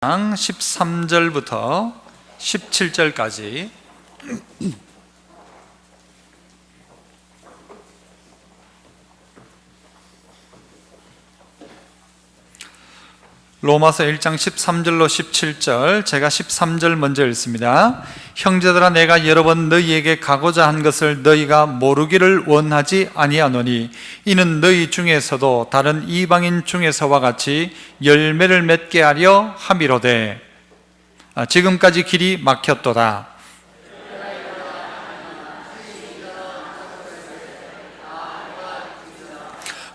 13절부터 17절까지 로마서 1장 13절로 17절, 제가 13절 먼저 읽습니다. 형제들아, 내가 여러 번 너희에게 가고자 한 것을 너희가 모르기를 원하지 아니하노니 이는 너희 중에서도 다른 이방인 중에서와 같이 열매를 맺게 하려 함이로되 지금까지 길이 막혔도다.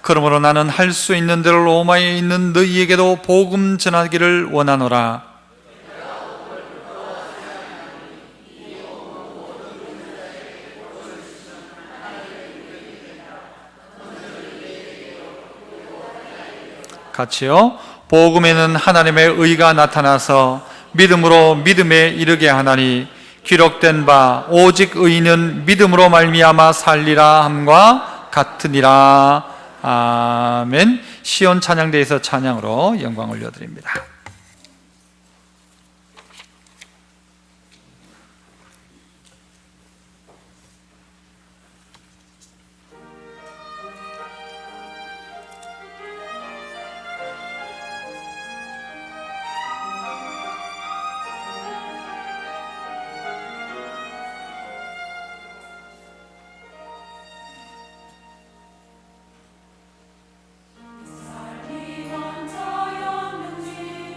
그러므로 나는 할 수 있는 대로 로마에 있는 너희에게도 복음 전하기를 원하노라. 같이요. 복음에는 하나님의 의가 나타나서 믿음으로 믿음에 이르게 하나니 기록된 바 오직 의인은 믿음으로 말미암아 살리라 함과 같으니라. 아멘. 시온 찬양대에서 찬양으로 영광 올려드립니다. 이번 저였는지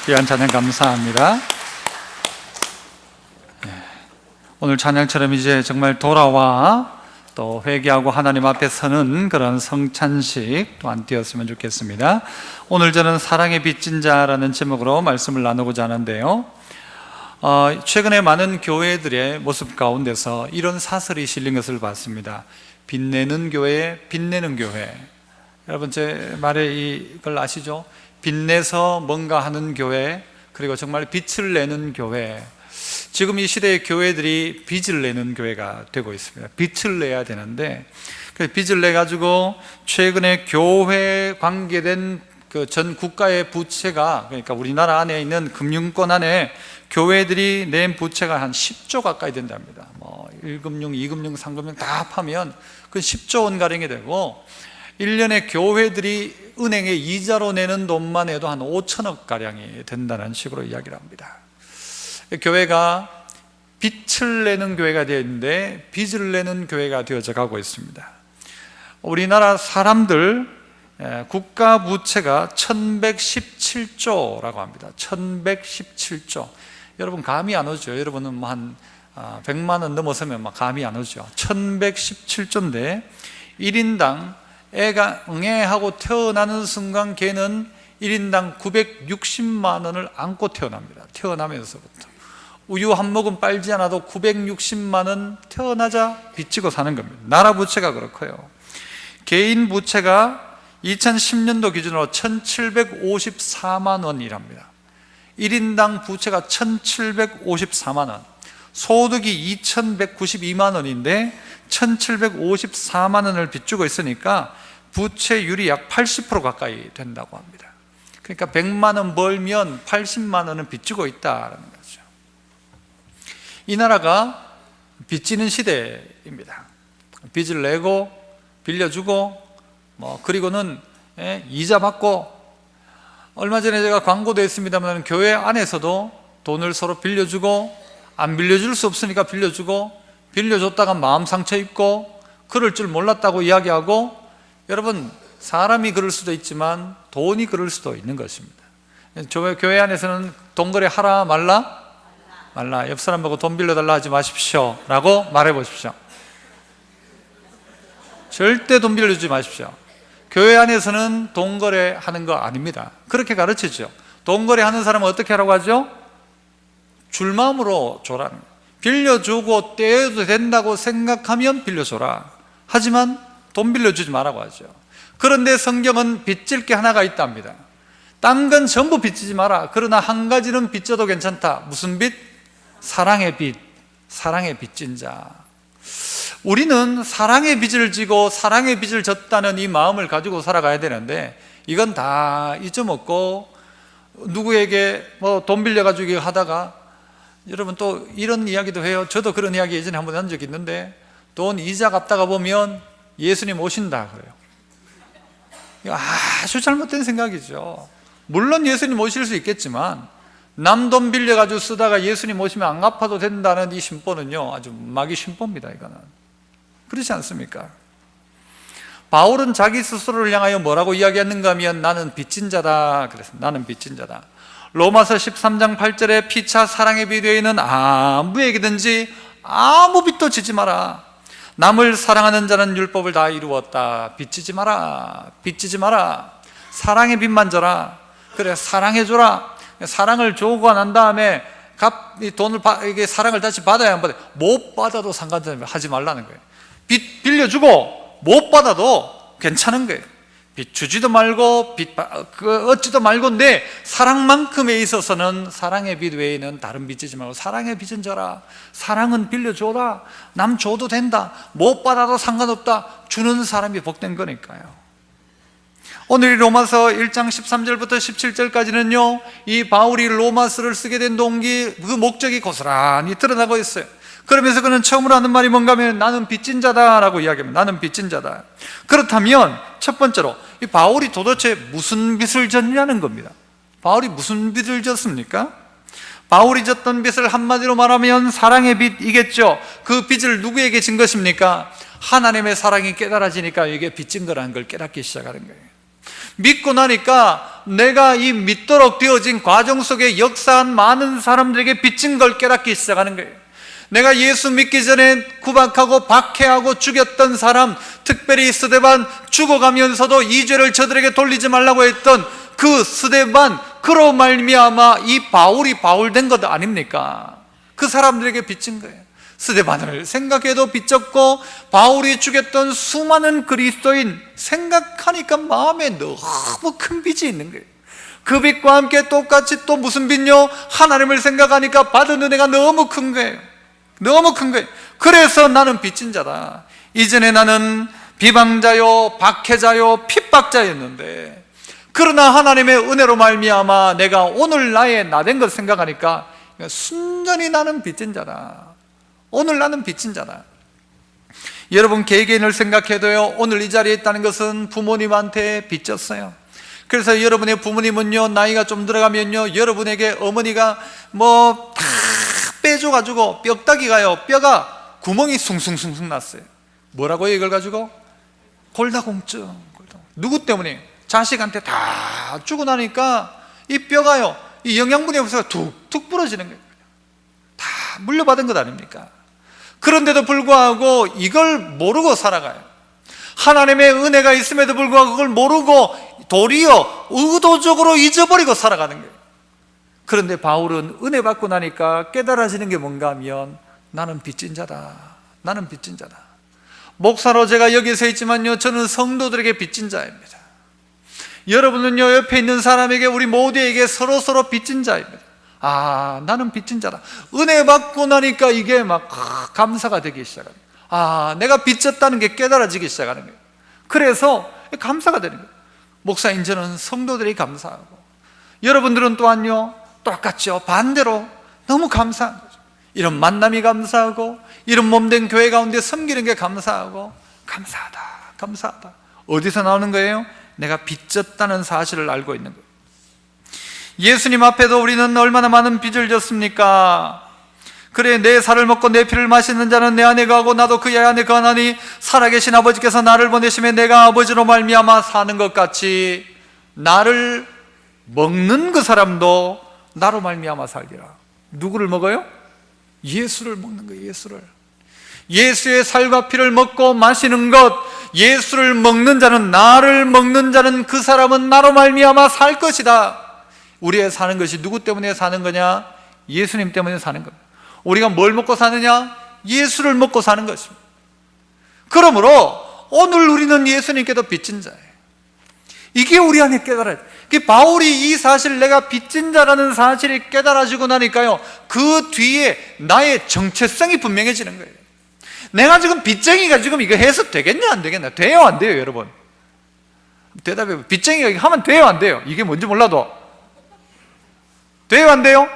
귀한 찬양 감사합니다. 오늘 찬양처럼 이제 정말 돌아와 또 회개하고 하나님 앞에 서는 그런 성찬식 또한 되었으면 좋겠습니다. 오늘 저는 사랑의 빚진 자라는 제목으로 말씀을 나누고자 하는데요, 최근에 많은 교회들의 모습 가운데서 이런 사설이 실린 것을 봤습니다. 빛내는 교회, 빛내는 교회. 여러분 제 말에 이걸 아시죠? 빛내서 뭔가 하는 교회, 그리고 정말 빛을 내는 교회. 지금 이 시대의 교회들이 빚을 내는 교회가 되고 있습니다. 빛을 내야 되는데 그 빚을 내가지고 최근에 교회 관계된 그 전 국가의 부채가, 그러니까 우리나라 안에 있는 금융권 안에 교회들이 낸 부채가 한 10조 가까이 된답니다. 1금융, 2금융, 3금융 다 합하면 그 10조 원가량이 되고 1년에 교회들이 은행에 이자로 내는 돈만 해도 한 5천억 가량이 된다는 식으로 이야기를 합니다. 교회가 빛을 내는 교회가 되어 있는데 빚을 내는 교회가 되어져 가고 있습니다. 우리나라 사람들 국가 부채가 1117조라고 합니다. 1117조. 여러분 감이 안 오죠? 여러분은 뭐 한 100만 원 넘어서면 막 감이 안 오죠? 1117조인데 1인당 애가 응애하고 태어나는 순간 걔는 1인당 960만 원을 안고 태어납니다. 태어나면서부터 우유 한 모금 빨지 않아도 960만 원 태어나자 빚지고 사는 겁니다. 나라 부채가 그렇고요. 개인 부채가 2010년도 기준으로 1754만 원이랍니다. 1인당 부채가 1754만 원, 소득이 2192만 원인데 1754만 원을 빚주고 있으니까 부채율이 약 80% 가까이 된다고 합니다. 그러니까 100만 원 벌면 80만 원은 빚주고 있다는 거죠. 이 나라가 빚지는 시대입니다. 빚을 내고 빌려주고 그리고는 이자 받고. 얼마 전에 제가 광고도 했습니다만 교회 안에서도 돈을 서로 빌려주고 안 빌려줄 수 없으니까 빌려주고, 빌려줬다가 마음 상처 입고 그럴 줄 몰랐다고 이야기하고. 여러분 사람이 그럴 수도 있지만 돈이 그럴 수도 있는 것입니다. 교회 안에서는 돈 거래 하라 말라? 말라. 옆 사람 보고 돈 빌려달라 하지 마십시오 라고 말해 보십시오. 절대 돈 빌려주지 마십시오. 교회 안에서는 돈 거래하는 거 아닙니다. 그렇게 가르치죠. 돈 거래하는 사람은 어떻게 하라고 하죠? 줄 마음으로 줘라는 거예요. 빌려주고 떼어도 된다고 생각하면 빌려줘라. 하지만 돈 빌려주지 말라고 하죠. 그런데 성경은 빚질 게 하나가 있답니다. 딴 건 전부 빚지지 마라. 그러나 한 가지는 빚져도 괜찮다. 무슨 빚? 사랑의 빚. 사랑의 빚진 자. 우리는 사랑의 빚을 지고 사랑의 빚을 졌다는 이 마음을 가지고 살아가야 되는데 이건 다 잊어먹고 누구에게 돈 빌려가지고 하다가, 여러분 또 이런 이야기도 해요. 저도 그런 이야기 예전에 한번 한 적이 있는데 돈 이자 갚다가 보면 예수님 오신다 그래요. 이거 아주 잘못된 생각이죠. 물론 예수님 오실 수 있겠지만 남 돈 빌려가지고 쓰다가 예수님 오시면 안 갚아도 된다는 이 심보는요 아주 마귀 심보입니다. 이거는 그렇지 않습니까? 바울은 자기 스스로를 향하여 뭐라고 이야기했는가 하면 나는 빚진 자다 그랬습니다. 나는 빚진 자다. 로마서 13장 8절에 피차 사랑의 비례에는 아무에게든지 아무 빚도 지지 마라. 남을 사랑하는 자는 율법을 다 이루었다. 빚지지 마라. 빚지지 마라. 사랑의 빚만 져라. 그래 사랑해줘라. 사랑을 주고 난 다음에 이 돈을 이게 사랑을 다시 받아야 안 받아요? 못 받아도 상관하지 말라는 거예요. 빚 빌려주고 못 받아도 괜찮은 거예요. 빚 주지도 말고 얻지도 말고 내 사랑만큼에 있어서는 사랑의 빚 외에는 다른 빚 지지 말고 사랑의 빚은 져라. 사랑은 빌려줘라. 남 줘도 된다. 못 받아도 상관없다. 주는 사람이 복된 거니까요. 오늘 이 로마서 1장 13절부터 17절까지는요 이 바울이 로마서를 쓰게 된 동기, 그 목적이 고스란히 드러나고 있어요. 그러면서 그는 처음으로 하는 말이 뭔가 하면 나는 빚진 자다라고 이야기합니다. 나는 빚진 자다. 그렇다면 첫 번째로 이 바울이 도대체 무슨 빚을 졌냐는 겁니다. 바울이 무슨 빚을 졌습니까? 바울이 졌던 빚을 한마디로 말하면 사랑의 빚이겠죠. 그 빚을 누구에게 진 것입니까? 하나님의 사랑이 깨달아지니까 이게 빚진 거라는 걸 깨닫기 시작하는 거예요. 믿고 나니까 내가 이 믿도록 되어진 과정 속에 역사한 많은 사람들에게 빚진 걸 깨닫기 시작하는 거예요. 내가 예수 믿기 전에 구박하고 박해하고 죽였던 사람, 특별히 스데반, 죽어가면서도 이 죄를 저들에게 돌리지 말라고 했던 그 스데반, 그로 말미암아 이 바울이 바울된 것 아닙니까? 그 사람들에게 빚진 거예요. 스데반을 생각해도 빚졌고, 바울이 죽였던 수많은 그리스도인 생각하니까 마음에 너무 큰 빚이 있는 거예요. 그 빚과 함께 똑같이 또 무슨 빚요? 하나님을 생각하니까 받은 은혜가 너무 큰 거예요. 너무 큰 거예요. 그래서 나는 빚진 자다. 이전에 나는 비방자요, 박해자요, 핍박자였는데, 그러나 하나님의 은혜로 말미암아 내가 오늘 나의 나된 것 생각하니까 순전히 나는 빚진 자다. 오늘 나는 빚진 자다. 여러분 개개인을 생각해도요, 오늘 이 자리에 있다는 것은 부모님한테 빚졌어요. 그래서 여러분의 부모님은요, 나이가 좀 들어가면요, 여러분에게 어머니가 뭐 다 빼줘가지고 뼈다귀가요, 뼈가 구멍이 숭숭숭숭 났어요. 뭐라고요 이걸 가지고? 골다공증. 누구 때문에? 자식한테 다 주고 나니까 이 뼈가요, 이 영양분이 없어서 툭툭 부러지는 거예요. 다 물려받은 것 아닙니까? 그런데도 불구하고 이걸 모르고 살아가요. 하나님의 은혜가 있음에도 불구하고 그걸 모르고 도리어 의도적으로 잊어버리고 살아가는 거예요. 그런데 바울은 은혜 받고 나니까 깨달아지는 게 뭔가 하면 나는 빚진 자다. 나는 빚진 자다. 목사로 제가 여기 서 있지만요, 저는 성도들에게 빚진 자입니다. 여러분은요, 옆에 있는 사람에게, 우리 모두에게 서로 빚진 자입니다. 아, 나는 빚진 자다. 은혜 받고 나니까 이게 막 감사가 되기 시작합니다. 아, 내가 빚졌다는 게 깨달아지기 시작하는 거예요. 그래서 감사가 되는 거예요. 목사인 저는 성도들이 감사하고, 여러분들은 또한요, 똑같죠. 반대로 너무 감사한 거죠. 이런 만남이 감사하고, 이런 몸된 교회 가운데 섬기는 게 감사하고, 감사하다. 어디서 나오는 거예요? 내가 빚졌다는 사실을 알고 있는 거예요. 예수님 앞에도 우리는 얼마나 많은 빚을 졌습니까? 그래, 내 살을 먹고 내 피를 마시는 자는 내 안에 거하고 나도 그의 안에 거하나니 살아계신 아버지께서 나를 보내심에 내가 아버지로 말미암아 사는 것 같이 나를 먹는 그 사람도 나로 말미암아 살리라. 누구를 먹어요? 예수를 먹는 거예요. 예수의 살과 피를 먹고 마시는 것, 예수를 먹는 자는, 나를 먹는 자는, 그 사람은 나로 말미암아 살 것이다. 우리의 사는 것이 누구 때문에 사는 거냐? 예수님 때문에 사는 겁니다. 우리가 뭘 먹고 사느냐? 예수를 먹고 사는 것입니다. 그러므로 오늘 우리는 예수님께도 빚진 자예요. 이게 우리 안에 깨달아야 돼요. 바울이 이 사실, 내가 빚진 자라는 사실이 깨달아지고 나니까요, 그 뒤에 나의 정체성이 분명해지는 거예요. 내가 지금 빚쟁이가 지금 이거 해서 되겠냐 안 되겠냐? 돼요 안 돼요 여러분? 대답해. 빚쟁이가 하면 돼요 안 돼요? 이게 뭔지 몰라도 돼요 안 돼요?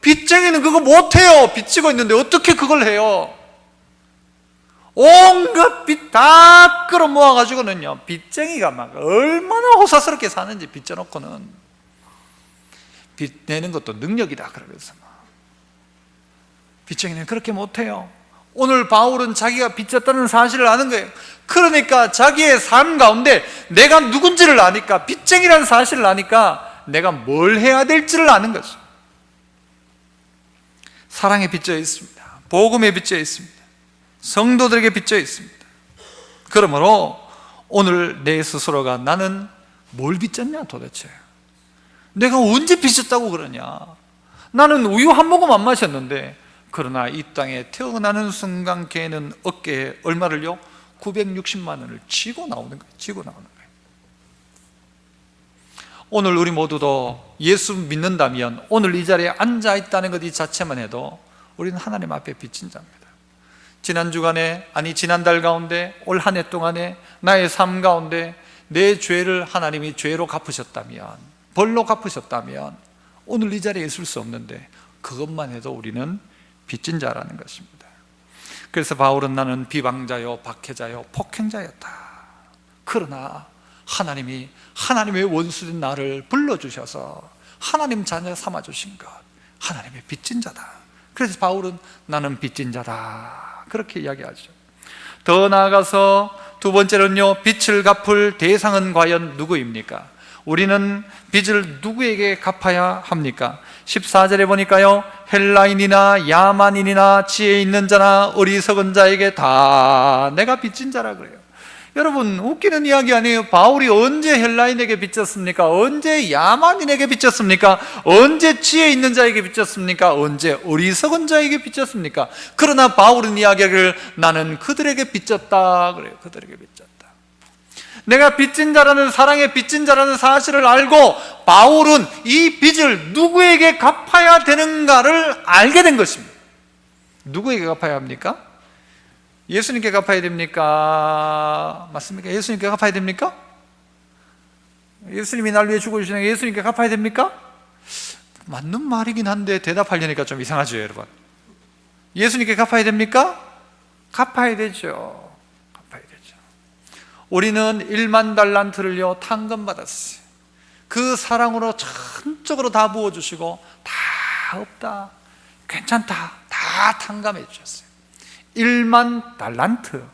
빚쟁이는 그거 못해요. 빚지고 있는데 어떻게 그걸 해요? 온갖 빚 다 끌어모아가지고는요, 빚쟁이가 막 얼마나 호사스럽게 사는지, 빚져놓고는 빚 내는 것도 능력이다 그러면서 빚쟁이는 그렇게 못해요. 오늘 바울은 자기가 빚졌다는 사실을 아는 거예요. 그러니까 자기의 삶 가운데 내가 누군지를 아니까, 빚쟁이라는 사실을 아니까 내가 뭘 해야 될지를 아는 거죠. 사랑에 빚져 있습니다. 복음에 빚져 있습니다. 성도들에게 빚져 있습니다. 그러므로 오늘 내 스스로가 나는 뭘 빚졌냐 도대체? 내가 언제 빚졌다고 그러냐? 나는 우유 한 모금 안 마셨는데, 그러나 이 땅에 태어나는 순간 걔는 어깨에 얼마를요? 960만 원을 쥐고 나오는 거예요. 오늘 우리 모두도 예수 믿는다면 오늘 이 자리에 앉아 있다는 것 이 자체만 해도 우리는 하나님 앞에 빚진 자입니다. 지난 주간에, 아니 지난달 가운데, 올 한 해 동안에 나의 삶 가운데 내 죄를 하나님이 죄로 갚으셨다면, 벌로 갚으셨다면 오늘 이 자리에 있을 수 없는데, 그것만 해도 우리는 빚진 자라는 것입니다. 그래서 바울은 나는 비방자요, 박해자요, 폭행자였다. 그러나 하나님이 하나님의 원수된 나를 불러주셔서 하나님 자녀 삼아주신 것, 하나님의 빚진 자다. 그래서 바울은 나는 빚진 자다, 그렇게 이야기하죠. 더 나아가서 두 번째는요, 빚을 갚을 대상은 과연 누구입니까? 우리는 빚을 누구에게 갚아야 합니까? 14절에 보니까요, 헬라인이나 야만인이나 지혜 있는 자나 어리석은 자에게 다 내가 빚진 자라 그래요. 여러분, 웃기는 이야기 아니에요. 바울이 언제 헬라인에게 빚졌습니까? 언제 야만인에게 빚졌습니까? 언제 지혜 있는 자에게 빚졌습니까? 언제 어리석은 자에게 빚졌습니까? 그러나 바울은 이야기를 나는 그들에게 빚졌다 그래요. 그들에게 빚졌다. 내가 빚진 자라는, 사랑의 빚진 자라는 사실을 알고 바울은 이 빚을 누구에게 갚아야 되는가를 알게 된 것입니다. 누구에게 갚아야 합니까? 예수님께 갚아야 됩니까? 맞습니까? 예수님께 갚아야 됩니까? 예수님이 날 위해 죽어주시는 예수님께 갚아야 됩니까? 맞는 말이긴 한데 대답하려니까 좀 이상하죠, 여러분. 예수님께 갚아야 됩니까? 갚아야 되죠. 갚아야 되죠. 우리는 1만 달란트를요 탕감받았어요. 그 사랑으로 전적으로 다 부어주시고, 다 없다, 괜찮다, 다 탕감해 주셨어요. 1만 달란트,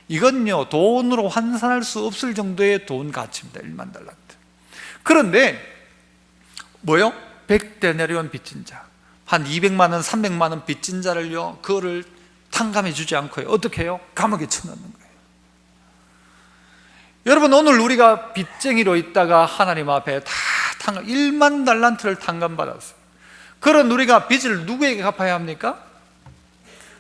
이건요 돈으로 환산할 수 없을 정도의 돈 가치입니다. 1만 달란트. 그런데 뭐요? 100데나리온 빚진 자, 한 200만 원, 300만 원 빚진 자를요, 그거를 탕감해 주지 않고요, 어떻게 해요? 감옥에 쳐넣는 거예요. 여러분, 오늘 우리가 빚쟁이로 있다가 하나님 앞에 다 1만 달란트를 탕감받았어요. 그런 우리가 빚을 누구에게 갚아야 합니까?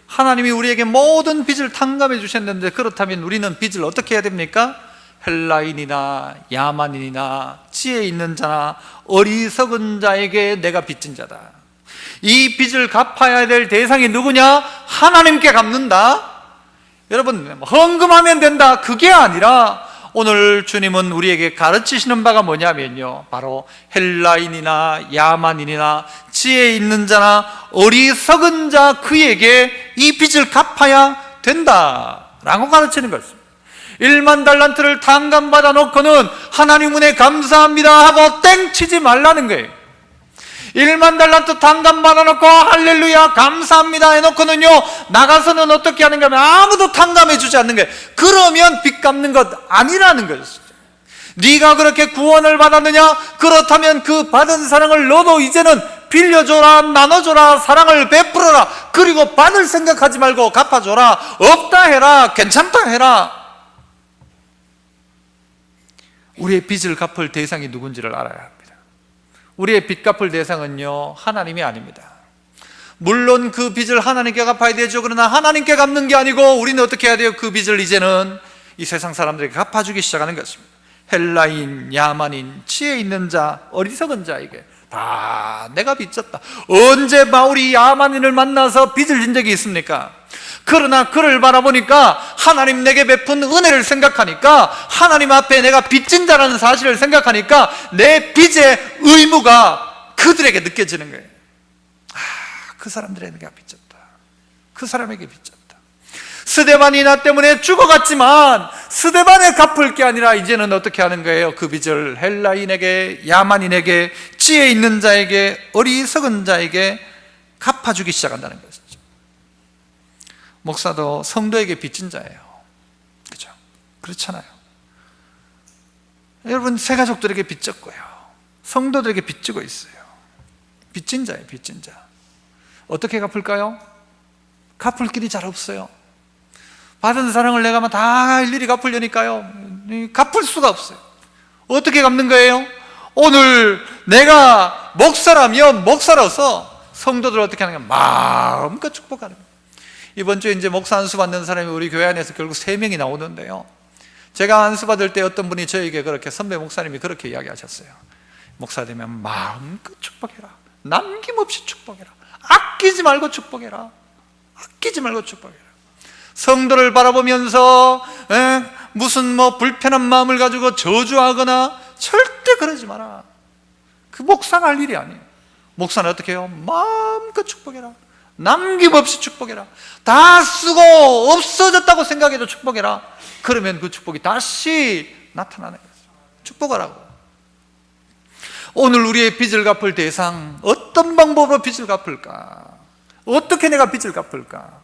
하나님이 우리에게 모든 빚을 탕감해 주셨는데, 그렇다면 우리는 빚을 어떻게 해야 됩니까? 헬라인이나 야만인이나 지혜 있는 자나 어리석은 자에게 내가 빚진 자다. 이 빚을 갚아야 될 대상이 누구냐? 하나님께 갚는다. 여러분, 헌금하면 된다, 그게 아니라 오늘 주님은 우리에게 가르치시는 바가 뭐냐면요, 바로 헬라인이나 야만인이나 지혜 있는 자나 어리석은 자, 그에게 이 빚을 갚아야 된다라고 가르치는 것입니다. 1만 달란트를 탕감받아 놓고는 하나님 은혜 감사합니다 하고 땡 치지 말라는 거예요. 1만 달란트 탕감받아 놓고 할렐루야 감사합니다 해놓고는요, 나가서는 어떻게 하는가 하면 아무도 탕감해 주지 않는 거예요. 그러면 빚 갚는 것 아니라는 것이죠. 네가 그렇게 구원을 받았느냐? 그렇다면 그 받은 사랑을 너도 이제는 빌려줘라, 나눠줘라, 사랑을 베풀어라. 그리고 받을 생각하지 말고 갚아줘라. 없다 해라, 괜찮다 해라. 우리의 빚을 갚을 대상이 누군지를 알아야 합니다. 우리의 빚 갚을 대상은요, 하나님이 아닙니다. 물론 그 빚을 하나님께 갚아야 되죠. 그러나 하나님께 갚는 게 아니고 우리는 어떻게 해야 돼요? 그 빚을 이제는 이 세상 사람들에게 갚아주기 시작하는 것입니다. 헬라인, 야만인, 지혜 있는 자, 어리석은 자에게 다 내가 빚졌다. 언제 바울이 야만인을 만나서 빚을 진 적이 있습니까? 그러나 그를 바라보니까 하나님 내게 베푼 은혜를 생각하니까, 하나님 앞에 내가 빚진 자라는 사실을 생각하니까 내 빚의 의무가 그들에게 느껴지는 거예요. 그 사람들에게 내가 빚졌다. 그 사람에게 빚졌다. 스데반이 나 때문에 죽어갔지만 스데반에 갚을 게 아니라 이제는 어떻게 하는 거예요? 그 빚을 헬라인에게, 야만인에게, 지혜 있는 자에게, 어리석은 자에게 갚아주기 시작한다는 것이죠. 목사도 성도에게 빚진 자예요. 그렇죠? 그렇잖아요. 여러분, 새 가족들에게 빚졌고요, 성도들에게 빚지고 있어요. 빚진 자예요, 빚진 자. 어떻게 갚을까요? 갚을 길이 잘 없어요. 받은 사랑을 내가 다 일일이 갚으려니까요, 갚을 수가 없어요. 어떻게 갚는 거예요? 오늘 내가 목사라면 목사로서 성도들 어떻게 하는 거예요? 마음껏 축복하는 거예요. 이번 주에 이제 목사 안수 받는 사람이 우리 교회 안에서 결국 3명이 나오는데요, 제가 안수 받을 때 어떤 분이 저에게 그렇게, 선배 목사님이 그렇게 이야기하셨어요. 목사 되면 마음껏 축복해라, 남김없이 축복해라, 아끼지 말고 축복해라, 아끼지 말고 축복해라. 성도를 바라보면서 무슨 불편한 마음을 가지고 저주하거나 절대 그러지 마라. 그 목사가 할 일이 아니에요. 목사는 어떻게 해요? 마음껏 축복해라, 남김없이 축복해라, 다 쓰고 없어졌다고 생각해도 축복해라. 그러면 그 축복이 다시 나타나는 거죠. 축복하라고. 오늘 우리의 빚을 갚을 대상, 어떤 방법으로 빚을 갚을까? 어떻게 내가 빚을 갚을까?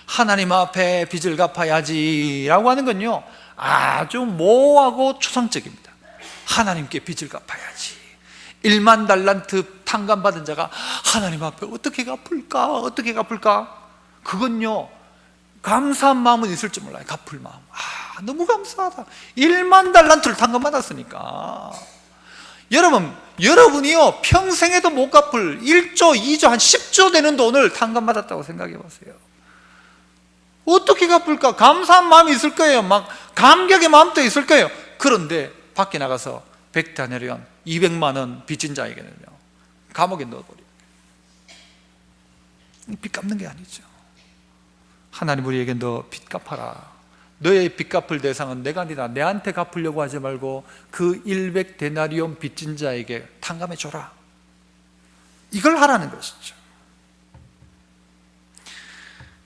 하나님 앞에 빚을 갚아야지 라고 하는 건요, 아주 모호하고 추상적입니다. 하나님께 빚을 갚아야지. 1만 달란트 탕감받은 자가 하나님 앞에 어떻게 갚을까? 어떻게 갚을까? 그건요, 감사한 마음은 있을지 몰라요. 갚을 마음. 너무 감사하다. 1만 달란트를 탕감받았으니까. 여러분이요, 평생에도 못 갚을 1조, 2조, 한 10조 되는 돈을 탕감받았다고 생각해 보세요. 어떻게 갚을까? 감사한 마음이 있을 거예요. 막 감격의 마음도 있을 거예요. 그런데 밖에 나가서 100데나리온 200만 원 빚진 자에게는요, 감옥에 넣어버려요. 빚 갚는 게 아니죠. 하나님 우리에게 너 빚 갚아라. 너의 빚 갚을 대상은 내가 아니라 내한테 갚으려고 하지 말고 그 100데나리온 빚진 자에게 탕감해 줘라. 이걸 하라는 것이죠.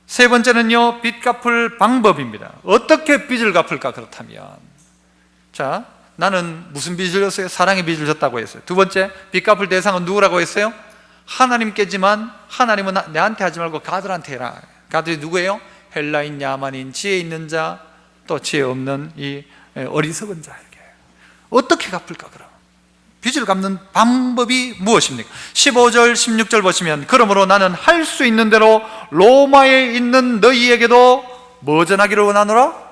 세 번째는요, 빚 갚을 방법입니다. 어떻게 빚을 갚을까? 그렇다면, 자, 나는 무슨 빚을 졌어요? 사랑의 빚을 졌다고 했어요. 두 번째, 빚 갚을 대상은 누구라고 했어요? 하나님께지만 하나님은 내한테 하지 말고 가들한테 해라. 가들이 누구예요? 헬라인, 야만인, 지혜 있는 자, 또 지혜 없는 이 어리석은 자에게. 어떻게 갚을까? 그럼 빚을 갚는 방법이 무엇입니까? 15절, 16절 보시면, 그러므로 나는 할 수 있는 대로 로마에 있는 너희에게도 뭐 전하기를 원하노라?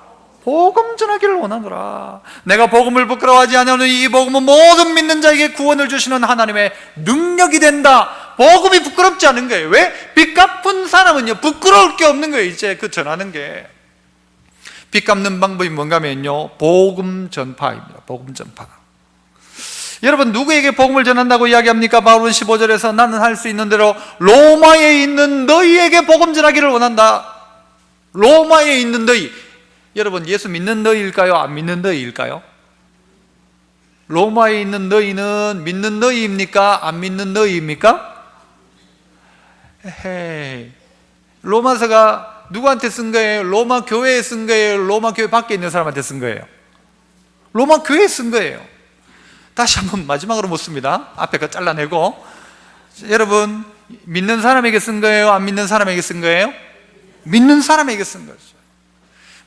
복음 전하기를 원하노라. 내가 복음을 부끄러워하지 않으니 이 복음은 모든 믿는 자에게 구원을 주시는 하나님의 능력이 된다. 복음이 부끄럽지 않은 거예요. 왜? 빚 갚은 사람은요, 부끄러울 게 없는 거예요. 이제 그 전하는 게. 빚 갚는 방법이 뭔가 하면요, 복음 전파입니다. 복음 전파. 여러분, 누구에게 복음을 전한다고 이야기합니까? 바울은 15절에서 나는 할 수 있는 대로 로마에 있는 너희에게 복음 전하기를 원한다. 로마에 있는 너희. 여러분, 예수 믿는 너희일까요? 안 믿는 너희일까요? 로마에 있는 너희는 믿는 너희입니까? 안 믿는 너희입니까? 에헤이. 로마서가 누구한테 쓴 거예요? 로마 교회에 쓴 거예요? 로마 교회 밖에 있는 사람한테 쓴 거예요? 로마 교회에 쓴 거예요. 다시 한번 마지막으로 묻습니다. 앞에 거 잘라내고. 여러분, 믿는 사람에게 쓴 거예요? 안 믿는 사람에게 쓴 거예요? 믿는 사람에게 쓴 거죠.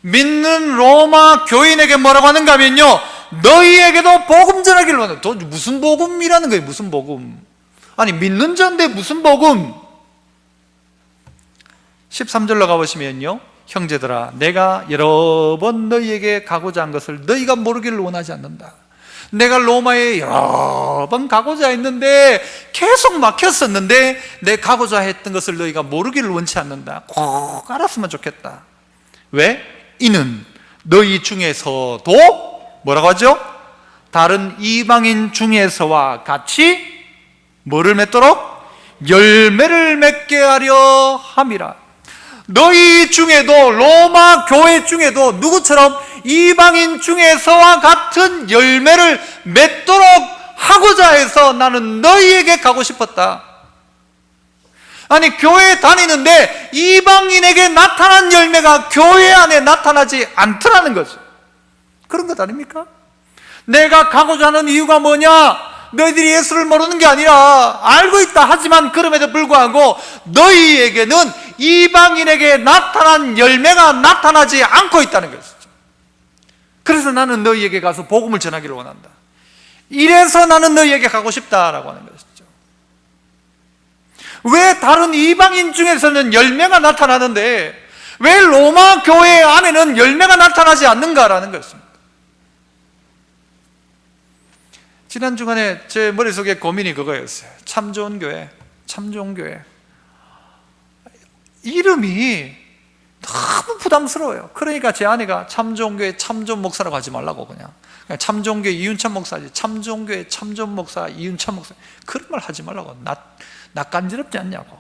믿는 로마 교인에게 뭐라고 하는가 하면요, 너희에게도 복음 전하기를 원한다. 무슨 복음이라는 거예요? 무슨 복음? 아니, 믿는 자인데 무슨 복음? 13절로 가보시면요, 형제들아, 내가 여러 번 너희에게 가고자 한 것을 너희가 모르기를 원하지 않는다. 내가 로마에 여러 번 가고자 했는데 계속 막혔었는데 내 가고자 했던 것을 너희가 모르기를 원치 않는다. 꼭 알았으면 좋겠다. 왜? 이는 너희 중에서도 뭐라고 하죠? 다른 이방인 중에서와 같이 뭐를 맺도록? 열매를 맺게 하려 함이라. 너희 중에도, 로마 교회 중에도 누구처럼 이방인 중에서와 같은 열매를 맺도록 하고자 해서 나는 너희에게 가고 싶었다. 아니, 교회 다니는데 이방인에게 나타난 열매가 교회 안에 나타나지 않더라는 거죠. 그런 것 아닙니까? 내가 가고자 하는 이유가 뭐냐? 너희들이 예수를 모르는 게 아니라 알고 있다 하지만 그럼에도 불구하고 너희에게는 이방인에게 나타난 열매가 나타나지 않고 있다는 것이죠. 그래서 나는 너희에게 가서 복음을 전하기를 원한다. 이래서 나는 너희에게 가고 싶다라고 하는 것이죠. 왜 다른 이방인 중에서는 열매가 나타나는데 왜 로마 교회 안에는 열매가 나타나지 않는가라는 것입니다. 지난 주간에 제 머릿속에 고민이 그거였어요. 참 좋은 교회, 참 좋은 교회. 이름이 너무 부담스러워요. 그러니까 제 아내가 참 좋은 교회, 참 좋은 목사라고 하지 말라고 그냥 참 좋은 교회 이윤찬 목사지. 참 좋은 교회, 참 좋은 목사 이윤찬 목사. 그런 말 하지 말라고. 낯간지럽지 않냐고.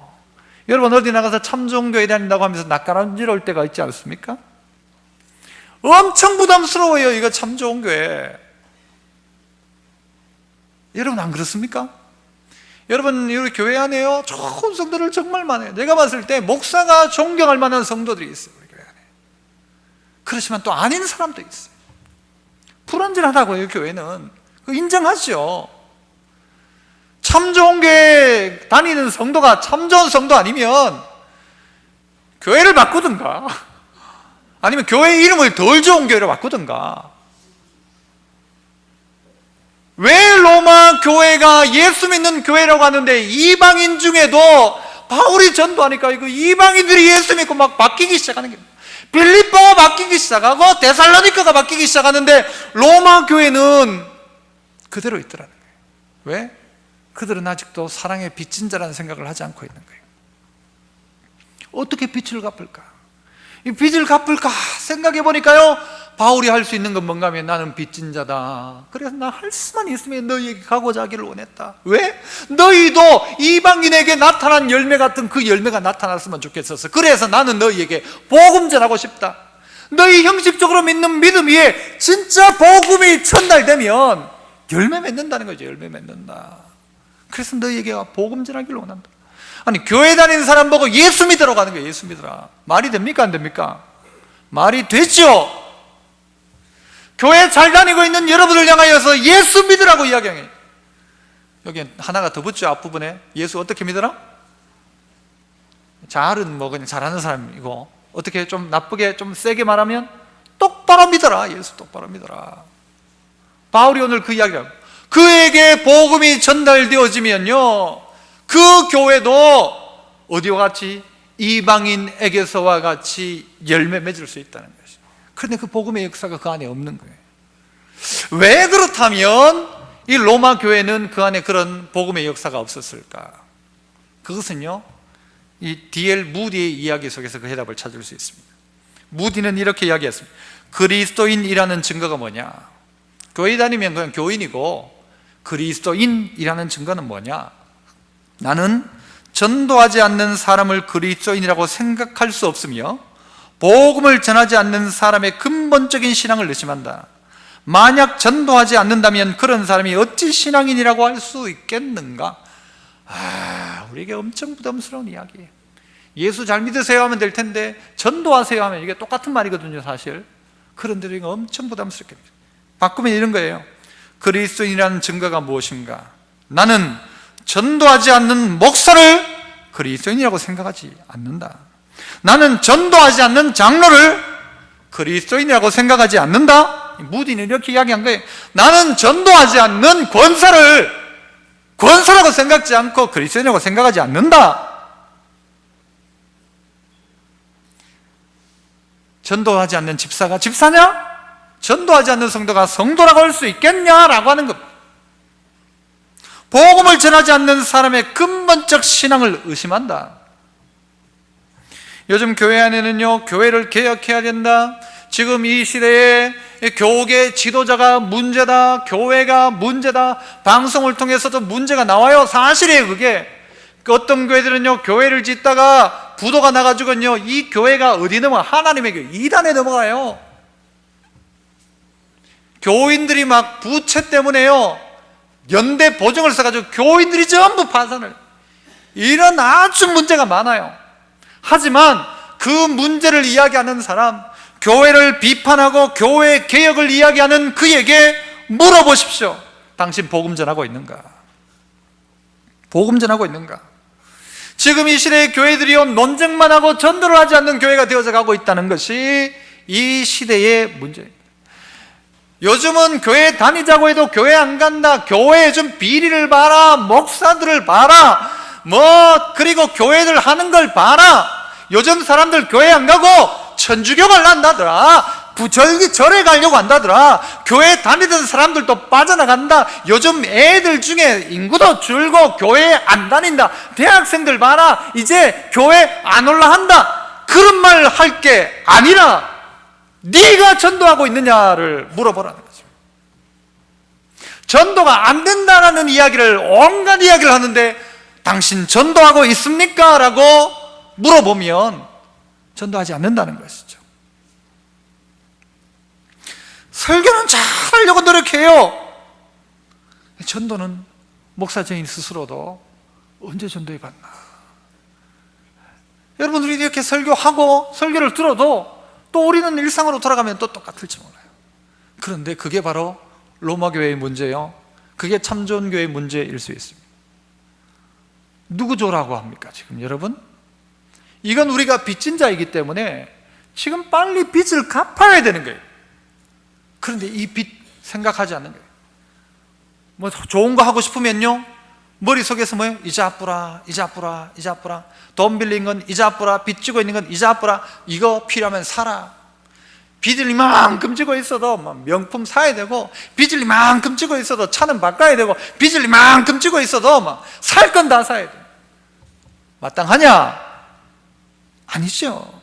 여러분, 어디 나가서 참 좋은 교회 다닌다고 하면서 낯간지러울 때가 있지 않습니까? 엄청 부담스러워요. 이거 참 좋은 교회. 여러분, 안 그렇습니까? 여러분, 우리 교회 안에요, 좋은 성도들 정말 많아요. 내가 봤을 때 목사가 존경할 만한 성도들이 있어요, 우리 교회 안에. 그렇지만 또 아닌 사람도 있어요. 불완전하다고요, 교회는. 그거 인정하죠. 참 좋은 교회 다니는 성도가 참 좋은 성도 아니면 교회를 바꾸든가 아니면 교회 이름을 덜 좋은 교회로 바꾸든가. 로마 교회가 예수 믿는 교회라고 하는데 이방인 중에도 바울이 전도하니까 이거 이방인들이 예수 믿고 막 바뀌기 시작하는 거예요. 빌립보가 바뀌기 시작하고 데살로니가가 바뀌기 시작하는데 로마 교회는 그대로 있더라는 거예요. 왜? 그들은 아직도 사랑의 빚진 자라는 생각을 하지 않고 있는 거예요. 어떻게 빚을 갚을까? 이 빚을 갚을까 생각해 보니까요, 바울이 할 수 있는 건 뭔가 하면 나는 빚진 자다. 그래서 나 할 수만 있으면 너희에게 가고자 하기를 원했다. 왜? 너희도 이방인에게 나타난 열매 같은 그 열매가 나타났으면 좋겠어서 그래서 나는 너희에게 복음 전하고 싶다. 너희 형식적으로 믿는 믿음 위에 진짜 복음이 전달되면 열매 맺는다는 거죠. 열매 맺는다. 그래서 너희에게 복음 전하기를 원한다. 아니, 교회 다니는 사람 보고 예수 믿으라고 하는 거예요. 예수 믿으라. 말이 됩니까? 안 됩니까? 말이 되죠. 교회 잘 다니고 있는 여러분을 향하여서 예수 믿으라고 이야기해요. 여기 하나가 더 붙죠. 앞부분에. 예수 어떻게 믿으라? 잘은 뭐 그냥 잘하는 사람이고, 어떻게 좀 나쁘게 좀 세게 말하면 똑바로 믿어라. 예수 똑바로 믿어라. 바울이 오늘 그 이야기를 하고, 그에게 복음이 전달되어지면요, 그 교회도 어디와 같이? 이방인에게서와 같이 열매 맺을 수 있다는 거예요. 그런데 그 복음의 역사가 그 안에 없는 거예요. 왜 그렇다면 이 로마 교회는 그 안에 그런 복음의 역사가 없었을까? 그것은요, 이 D.L. 무디의 이야기 속에서 그 해답을 찾을 수 있습니다. 무디는 이렇게 이야기했습니다. 그리스도인이라는 증거가 뭐냐? 교회 다니면 그냥 교인이고, 그리스도인이라는 증거는 뭐냐? 나는 전도하지 않는 사람을 그리스도인이라고 생각할 수 없으며 복음을 전하지 않는 사람의 근본적인 신앙을 의심한다. 만약 전도하지 않는다면 그런 사람이 어찌 신앙인이라고 할 수 있겠는가? 우리에게 엄청 부담스러운 이야기예요. 예수 잘 믿으세요 하면 될 텐데 전도하세요 하면 이게 똑같은 말이거든요, 사실. 그런데 이거 엄청 부담스럽게 바꾸면 이런 거예요. 그리스도인이라는 증거가 무엇인가? 나는 전도하지 않는 목사를 그리스도인이라고 생각하지 않는다. 나는 전도하지 않는 장로를 그리스도인이라고 생각하지 않는다. 무디는 이렇게 이야기한 거예요. 나는 전도하지 않는 권사를 권사라고 생각지 않고 그리스도인이라고 생각하지 않는다. 전도하지 않는 집사가 집사냐? 전도하지 않는 성도가 성도라고 할 수 있겠냐라고 하는 것. 복음을 전하지 않는 사람의 근본적 신앙을 의심한다. 요즘 교회 안에는요, 교회를 개혁해야 된다. 지금 이 시대에 교계 지도자가 문제다. 교회가 문제다. 방송을 통해서도 문제가 나와요. 사실이에요, 그게. 어떤 교회들은요, 교회를 짓다가 부도가 나가지고요, 이 교회가 어디 넘어가? 하나님의 교회, 이단에 넘어가요. 교인들이 막 부채 때문에요, 연대 보증을 써가지고 교인들이 전부 파산을 해요. 이런 아주 문제가 많아요. 하지만 그 문제를 이야기하는 사람, 교회를 비판하고 교회 개혁을 이야기하는 그에게 물어보십시오. 당신 복음 전하고 있는가? 복음 전하고 있는가? 지금 이 시대의 교회들이요, 논쟁만 하고 전도를 하지 않는 교회가 되어서 가고 있다는 것이 이 시대의 문제입니다. 요즘은 교회 다니자고 해도 교회 안 간다. 교회에 좀 비리를 봐라. 목사들을 봐라. 그리고 교회들 하는 걸 봐라. 요즘 사람들 교회 안 가고 천주교를 한다더라. 부절기 절에 가려고 한다더라. 교회 다니던 사람들도 빠져나간다. 요즘 애들 중에 인구도 줄고 교회에 안 다닌다. 대학생들 봐라. 이제 교회 안 올라간다. 그런 말 할 게 아니라 네가 전도하고 있느냐를 물어보라는 거죠. 전도가 안 된다라는 이야기를, 온갖 이야기를 하는데 당신 전도하고 있습니까? 라고 물어보면 전도하지 않는다는 것이죠. 설교는 잘 하려고 노력해요. 전도는 목사적인 스스로도 언제 전도해 봤나? 여러분들이 이렇게 설교하고 설교를 들어도 또 우리는 일상으로 돌아가면 또 똑같을지 몰라요. 그런데 그게 바로 로마 교회의 문제요, 그게 참 좋은 교회의 문제일 수 있습니다. 누구 조라고 합니까 지금 여러분? 이건 우리가 빚진 자이기 때문에 지금 빨리 빚을 갚아야 되는 거예요. 그런데 이 빚 생각하지 않는 거예요. 뭐 좋은 거 하고 싶으면요, 머릿속에서 뭐예요? 이자 뿌라, 이자 뿌라, 이자 뿌라. 돈 빌린 건 이자 뿌라, 빚 지고 있는 건 이자 뿌라. 이거 필요하면 사라. 빚을 이만큼 지고 있어도 명품 사야 되고, 빚을 이만큼 지고 있어도 차는 바꿔야 되고, 빚을 이만큼 지고 있어도 살 건 다 사야 돼. 마땅하냐? 아니죠.